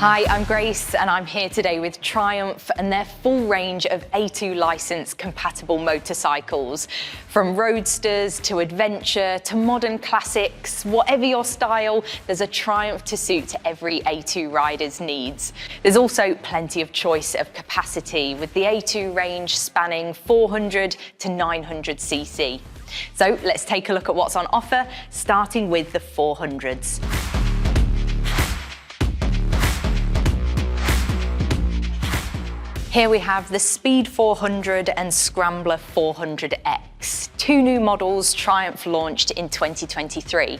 Hi, I'm Grace and I'm here today with Triumph and their full range of A2 licence compatible motorcycles. From roadsters to adventure to modern classics, whatever your style, there's a Triumph to suit every A2 rider's needs. There's also plenty of choice of capacity with the A2 range spanning 400 to 900cc. So let's take a look at what's on offer, starting with the 400s. Here we have the Speed 400 and Scrambler 400X, two new models Triumph launched in 2023.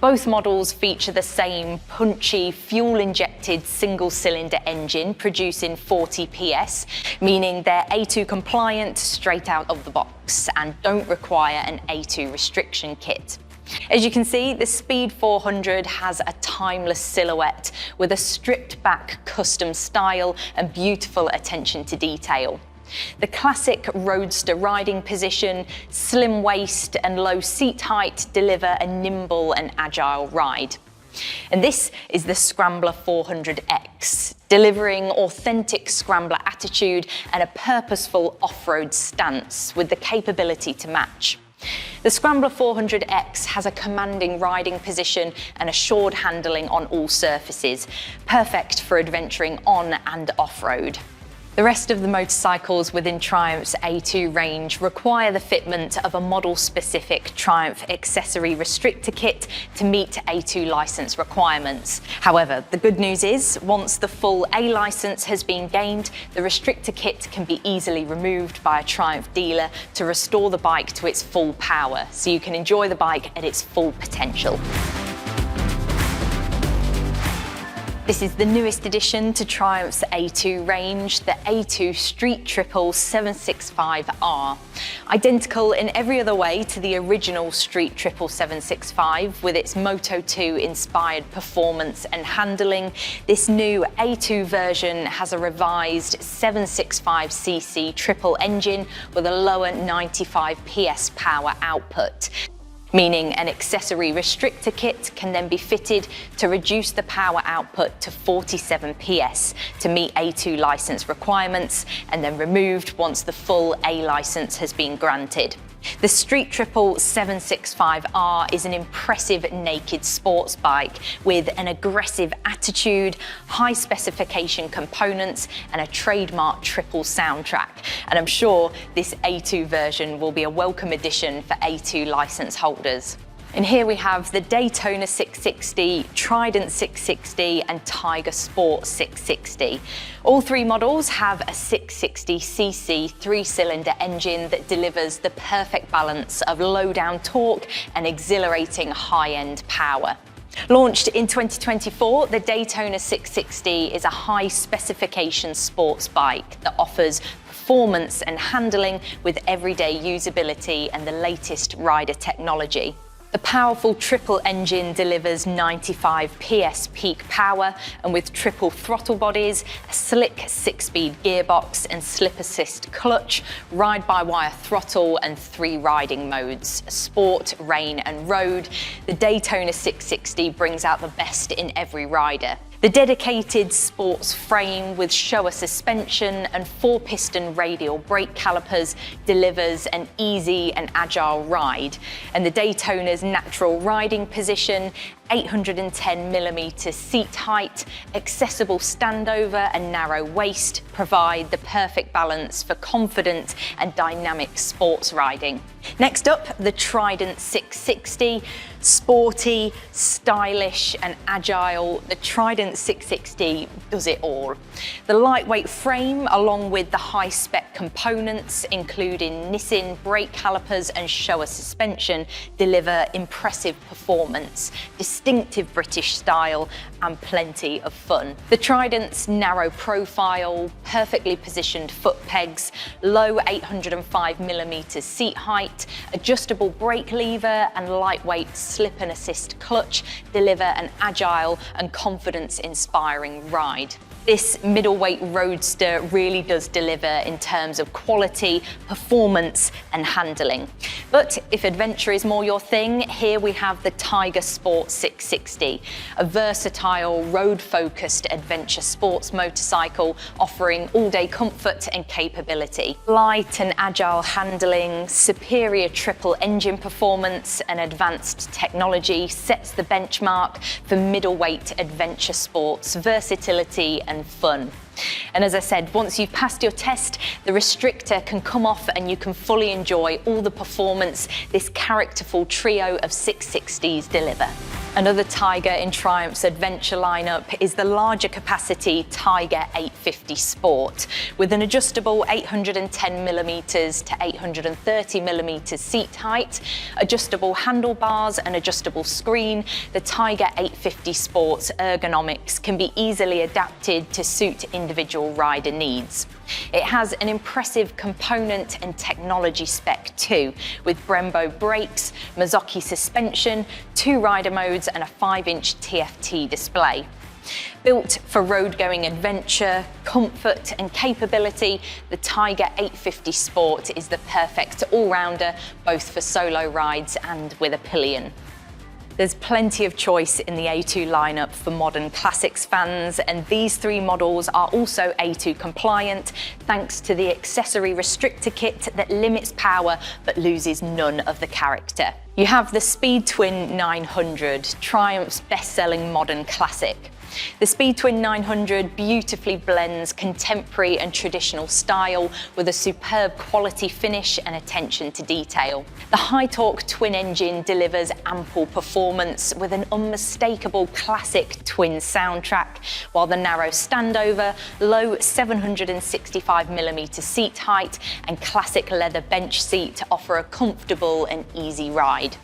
Both models feature the same punchy, fuel-injected single-cylinder engine producing 40 PS, meaning they're A2 compliant straight out of the box and don't require an A2 restriction kit. As you can see, the Speed 400 has a timeless silhouette with a stripped-back custom style and beautiful attention to detail. The classic roadster riding position, slim waist and low seat height deliver a nimble and agile ride. And this is the Scrambler 400X, delivering authentic Scrambler attitude and a purposeful off-road stance with the capability to match. The Scrambler 400X has a commanding riding position and assured handling on all surfaces, perfect for adventuring on and off-road. The rest of the motorcycles within Triumph's A2 range require the fitment of a model-specific Triumph accessory restrictor kit to meet A2 licence requirements. However, the good news is, once the full A licence has been gained, the restrictor kit can be easily removed by a Triumph dealer to restore the bike to its full power, so you can enjoy the bike at its full potential. This is the newest addition to Triumph's A2 range, the A2 Street Triple 765R. Identical in every other way to the original Street Triple 765 with its Moto2 inspired performance and handling, this new A2 version has a revised 765cc triple engine with a lower 95 PS power output, meaning an accessory restrictor kit can then be fitted to reduce the power output to 47 PS to meet A2 licence requirements and then removed once the full A licence has been granted. The Street Triple 765R is an impressive naked sports bike with an aggressive attitude, high specification components and a trademark triple soundtrack. And I'm sure this A2 version will be a welcome addition for A2 licence holders. And here we have the Daytona 660, Trident 660 and Tiger Sport 660. All three models have a 660cc three-cylinder engine that delivers the perfect balance of low-down torque and exhilarating high-end power. Launched in 2024, the Daytona 660 is a high-specification sports bike that offers performance and handling with everyday usability and the latest rider technology. The powerful triple engine delivers 95 PS peak power, and with triple throttle bodies, a slick 6-speed gearbox and slip assist clutch, ride-by-wire throttle and 3 riding modes, sport, rain and road, the Daytona 660 brings out the best in every rider. The dedicated sports frame with Showa suspension and 4-piston radial brake calipers delivers an easy and agile ride, and the Daytona's natural riding position, 810mm seat height, accessible standover and narrow waist provide the perfect balance for confident and dynamic sports riding. Next up, the Trident 660. Sporty, stylish and agile, the Trident 660 does it all. The lightweight frame, along with the high-spec components, including Nissin brake calipers and Showa suspension, deliver impressive performance, distinctive British style and plenty of fun. The Trident's narrow profile, perfectly positioned foot pegs, low 805mm seat height, adjustable brake lever and lightweight slip and assist clutch deliver an agile and confidence-inspiring ride. this middleweight roadster really does deliver in terms of quality, performance and handling. But if adventure is more your thing, here we have the Tiger Sport 660, a versatile road-focused adventure sports motorcycle offering all-day comfort and capability. Light and agile handling, superior triple engine performance and advanced technology sets the benchmark for middleweight adventure sports, versatility and fun. And as I said, once you've passed your test, the restrictor can come off and you can fully enjoy all the performance this characterful trio of 660s deliver. Another Tiger in Triumph's adventure lineup is the larger capacity Tiger 850 Sport. With an adjustable 810mm to 830mm seat height, adjustable handlebars and adjustable screen, the Tiger 850 Sport's ergonomics can be easily adapted to suit individual rider needs. It has an impressive component and technology spec too, with Brembo brakes, Mazzocchi suspension, 2 rider modes and a 5-inch TFT display. Built for road-going adventure, comfort and capability, the Tiger 850 Sport is the perfect all-rounder, both for solo rides and with a pillion. There's plenty of choice in the A2 lineup for modern classics fans, and these 3 models are also A2 compliant thanks to the accessory restrictor kit that limits power but loses none of the character. You have the Speed Twin 900, Triumph's best-selling modern classic. The Speed Twin 900 beautifully blends contemporary and traditional style with a superb quality finish and attention to detail. The high-torque twin engine delivers ample performance with an unmistakable classic twin soundtrack, while the narrow standover, low 765mm seat height and classic leather bench seat offer a comfortable and easy ride.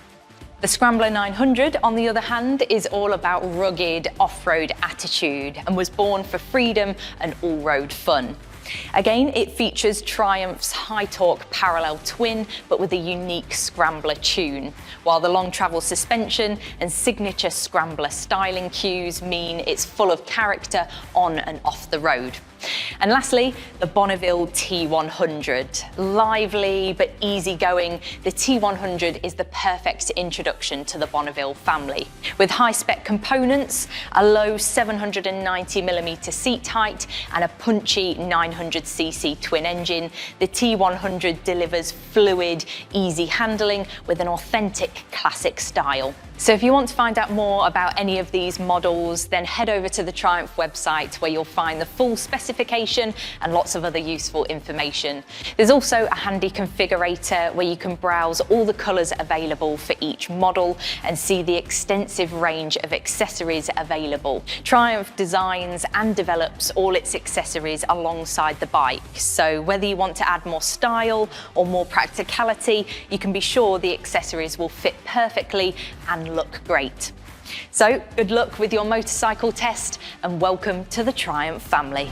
The Scrambler 900, on the other hand, is all about rugged off-road attitude and was born for freedom and all-road fun. Again, it features Triumph's high-torque parallel twin, but with a unique Scrambler tune, while the long travel suspension and signature Scrambler styling cues mean it's full of character on and off the road. And lastly, the Bonneville T100. Lively but easygoing, the T100 is the perfect introduction to the Bonneville family. With high-spec components, a low 790mm seat height and a punchy 900cc twin engine, the T100 delivers fluid, easy handling with an authentic classic style. So if you want to find out more about any of these models, then head over to the Triumph website where you'll find the full specification and lots of other useful information. There's also a handy configurator where you can browse all the colours available for each model and see the extensive range of accessories available. Triumph designs and develops all its accessories alongside the bike, so whether you want to add more style or more practicality, you can be sure the accessories will fit perfectly and look great. So good luck with your motorcycle test and welcome to the Triumph family.